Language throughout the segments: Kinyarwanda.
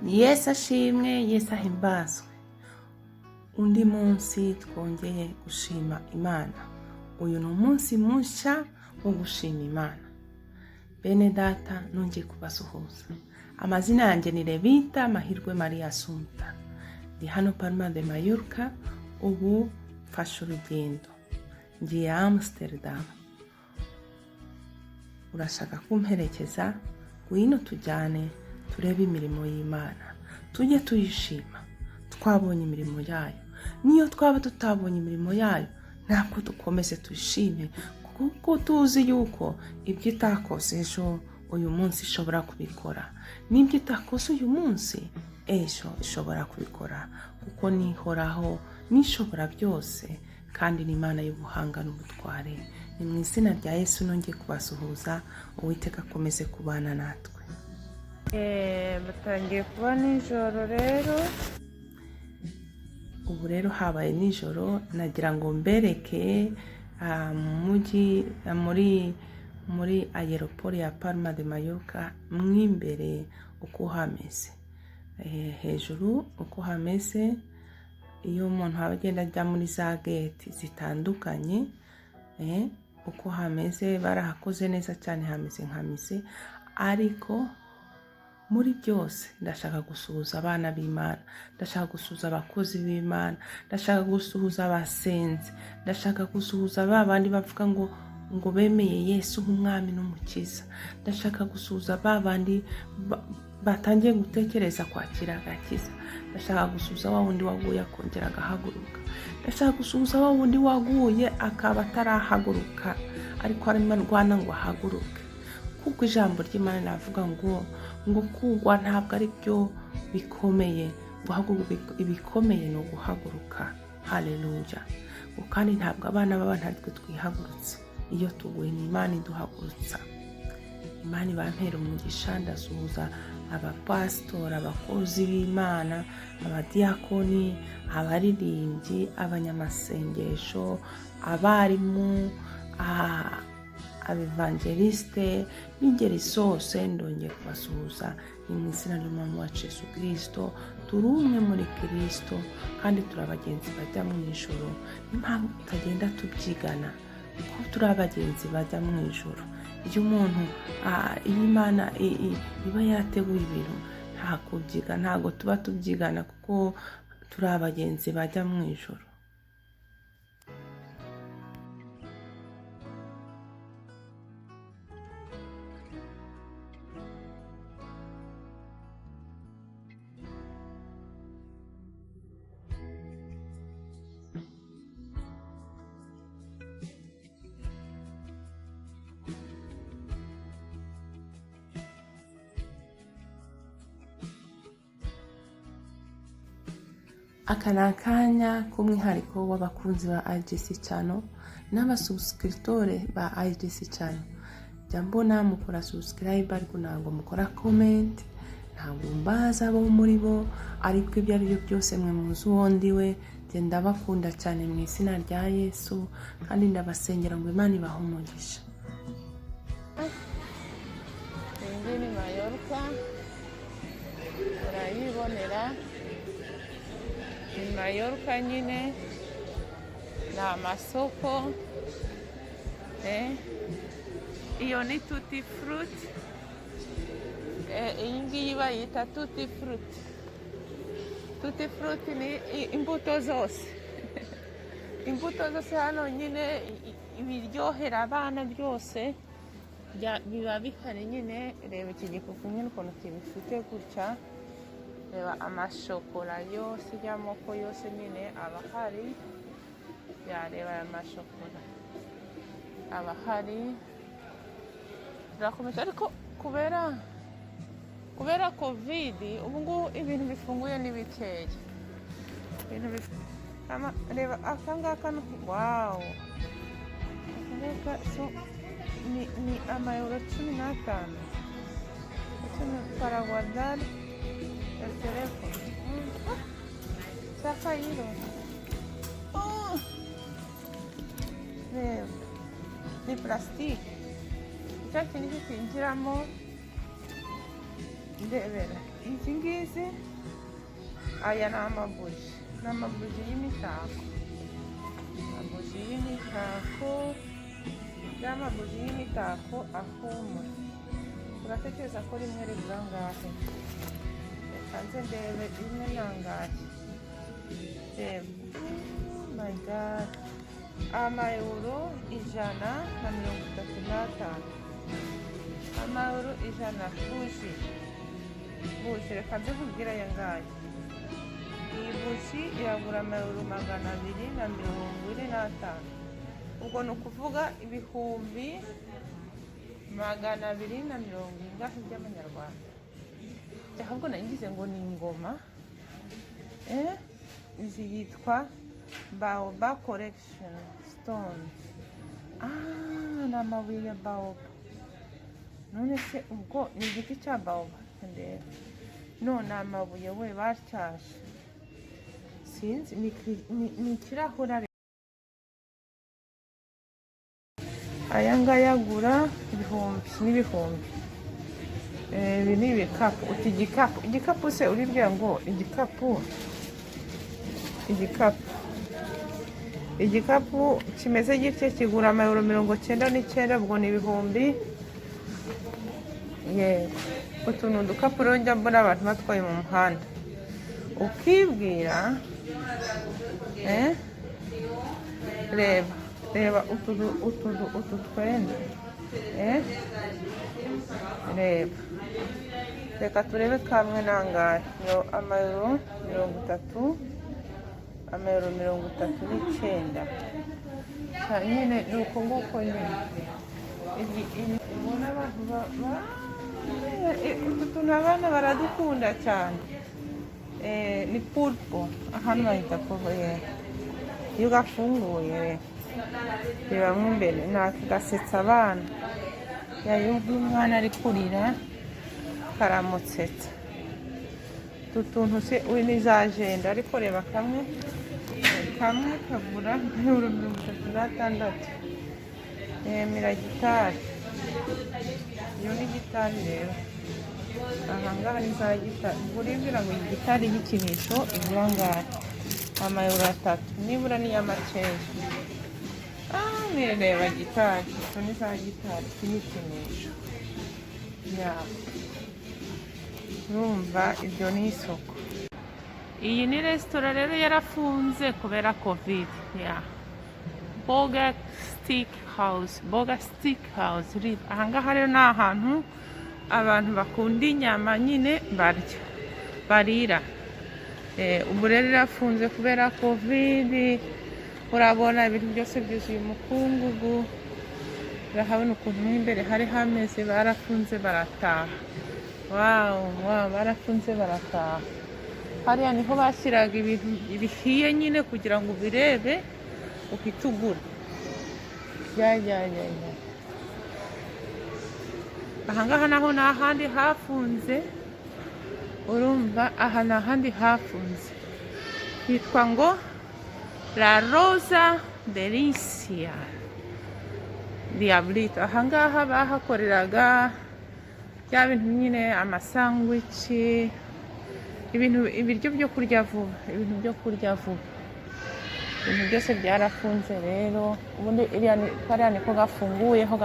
Yesu ashimwe, Yesu ahimbazwe. Undi munsi twongeye gushima Imana. Uyu ni umunsi mushya wo gushima Imana. Bene data nongeye kubasuhuza. Amazina yanjye ni Levita Mahirwe Maria Assumpta. Ndi hano Palma de Mallorca, ubu mfashe urugendo. Ngiye Amsterdam. Urashaka kumperekeza? Ngwino tujyane turebe imirimo y'Imana. Tujye tuyishima. Twabonye imirimo yayo. Niyo twaba tutabonye imirimo yayo, ntabwo dukomeze tuyishime, kuko tuzi yuko ibyo itakoze ejo uyu munsi ishobora kubikora. N'ibyo itakoze uyu munsi ejo ishobora kubikora, kuko nihoraho, nishobora byose, kandi ni Imana y'ubuhanga n'ubutware. Ni mu izina rya Yesu nongeye kubasuhuza. Uwiteka akomeze kubana natwe. Batangiye kuba nijoro rero. Ubu rero habaye nijoro, nagira ngo mbereke muri aeroport ya Palma de Mallorca mwimbere uko hameze. Hejuru uko hameze, iyo umuntu agenda ajya muri za gate zitandukanye, uko hameze barahakoze neza cyane, hameze nkamize. Ariko muri byose ndashaka gusuhuza abana b'Imana, ndashaka gusuhuza abakozi b'Imana, ndashaka gusuhuza abasenzi, ndashaka gusuhuza babandi bavuga ngo bemeye Yesu nk'umwami n'umukiza. Ndashaka gusuhuza babandi batangiye gutekereza kwakira agakiza. Ndashaka gusuhuza wa wundi waguye akongera agahaguruka. Ndashaka gusuhuza wa wundi waguye akaba atarahaguruka, ariko arimo arwana ngo ahaguruke. Kuko ijambo ry'Imana navuga ngo kugwa ntabwo ari byo bikomeye, ibikomeye ni uguhaguruka. Haleluya. Kandi ntabwo abana b'abantu aritwe twihagurutse. Iyo tuguye ni Imana iduhagurutsa. Imana ibampera umugisha. Ndasuhuza abapasitori, abakozi b'Imana, abadiyakoni, abaririmbyi, abanyamasengesho, abarimu, abevangeliste n'ingeri zose. Ndongeye kubasuhuza ni mu izina ry'Umwami wacu Yesu Kristo. Turi umwe muri Kristo kandi turi abagenzi bajya mu ijuru. Impamvu tutagenda tubyigana, kuko turi abagenzi bajya mu ijuru. Iyo umuntu iyo Imana iba yarateguye ibintu, ntabwo tuba tubyigana, kuko turi abagenzi bajya mu ijuru. Aka ni akanya k'umwihariko w'abakunzi ba IGC Channel n'abasubscriptore ba IGC Channel. Jya mbona mukora subscribe ariko ntabwo mukora comment, ntabwo mbaza abo muri bo, ariko ibyo ari byo byose mwe muzi uwo ndiwe. Genda bakunda cyane mu izina rya Yesu, kandi ndabasengera ngo Imana ibahe umugisha. Iyi ni Mallorca, urayibonera. Ni Mallorca nyine, ni amasoko. Iyo ni tutti frutti. Iyi ngiyi bayita tutti frutti. Tutti frutti ni imbuto zose. Imbuto zose hano nyine, ibiryohera abana byose biba bihari nyine. Reba iki gipupe nyine ukuntu kibifite gutya. Reba amashokora yose y'amoko yose nyine aba ahari. Yareba aya mashokora aba ahari. Turakomeza, ariko kubera covid ubu ngubu ibintu bifunguye ni bikeya. Reba aka ngaka, wow, ni amayero 15 para guardar el teléfono. Se ha caído. Ni plástico. Cya kintu kinjiramo ndebera izi ngizi, aya ni amabuji, ni amabuji y'imitako, amabuji y'imitako, ya mabuji y'imitako ahumura. Uratekereza ko rimwe rigura angahe? Reka nze ndebe rimwe ni angahe. Reba, oh my god, amayero 135, amayero 100 buji, buji reka nze nkubwire aya ngaya. Iyi buji iragura amayero 245, ubwo ni ukuvuga ibihumbi 240 by'amanyarwanda. Ahubwo nagize ngo ni ingoma. Izi yitwa Baobab Collection Stones. Ni amabuye ya baobab. None se ubwo ni igiti cya baobab? Ndeba. No, ni amabuye we batyashe. Sinzi, ni ikirahure. Aya ngaya agura ibihumbi n'ibihumbi. Ibi ni ibikapu. Uti igikapu se uribwira ngo igikapu kimeze gitya kigura amayero 99, ubwo ni ibihumbi. Utu ni udukapu rero njya mbona abantu batwaye mu muhanda, ukibwira reba utu twenda. Reba, reka turebe kamwe nangahe. Amayero 30, amayero 39. Nyine ni uko nguko nyine. Ubona abantu utu tuntu abana baradukunda cyane. Ni pulpo, ahantu bahita kuva. Iyo gafunguye ribamo imbere, gasetsa abana. Yumva umwana ari kurira karamusetsa. Utu tuntu se ni za ajenda, ariko reba kamwe kagura amayero 36. Mira gitari, iyo ni gitari rero. Ahangaha ni za gitari. Uribwira ngo iyi gitari y'ikinisho igura angahe? Amayero 3, nibura ni y'amakeya. Reba gitari, izo ni za gitari y'ikinisho. Urumva ibyo ni isoko. Iyi ni resitora rero yarafunze kubera covid. Boga Steak House. Ahangaha rero ni ahantu abantu bakunda inyama nyine barira. Ubu rero irafunze kubera covid. Urabona ibintu byose byuzuye umukungugu. Urahabona ukuntu mo imbere hari hameze, barafunze barataha. Wow, barafunze barataha. Hariya niho bashyiraga ibintu bihiye nyine kugira ngo ubirebe uhite ugura. Ahangaha naho ni ahandi hafunze. Urumva aha ni ahandi hafunze. Hitwa ngo La Rosa Delicia Diablito. Ahangaha bahakoreraga bya bintu nyine, amasandwichi, ibiryo byo kurya vuba, ibintu byose byarafunze rero. Ubundi kariya niko gafunguyeho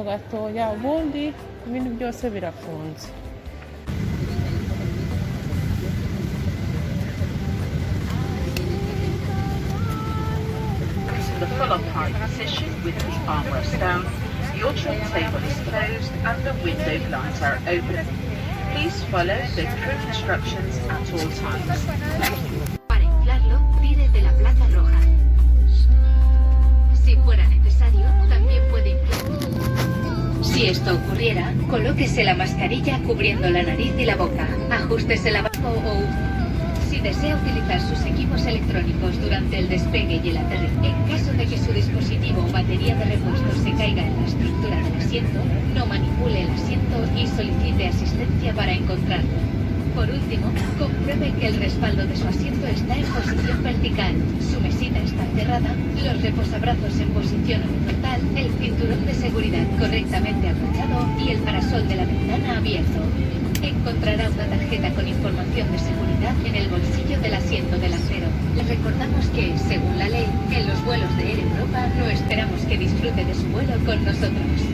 gatoya, ubundi ibintu byose birafunze. The full upright position with the armrest down. Your tray table is closed and the window blinds are open. Please follow the crew instructions at all times. Para inflarlo, tire de la placa roja. Si fuera necesario, también puede inflarlo. Si esto ocurriera, colóquese la mascarilla cubriendo la nariz y la boca. Ajústese la boca o si desea utilizar sus equipos electrónicos durante el despegue y el aterrizaje, en caso de que su dispositivo o batería de repuesto se caiga en la estructura del asiento, no manipule el asiento y solicite asistencia para encontrarlo. Por último, compruebe que el respaldo de su asiento está en posición vertical, su mesita está cerrada, los reposabrazos en posición horizontal el cinturón de seguridad correctamente abrochado y el parasol de la ventana abierto. Encontrará una tarjeta con información de seguridad en el bolsillo del asiento delantero. Les recordamos que, según la ley, en los vuelos de Air Europa no esperamos que disfrute de su vuelo con nosotros.